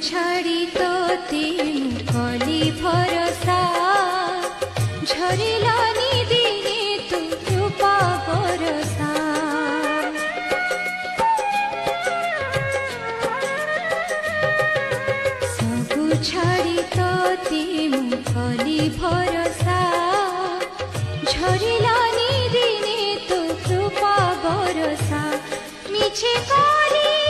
छाड़ी तोते कली भरोसा झरिलानी दिने तू कृपा बरसा सबु छाड़ी तोते कली भरोसा झरिलानी दिने तू कृपा बरसा मिछे कली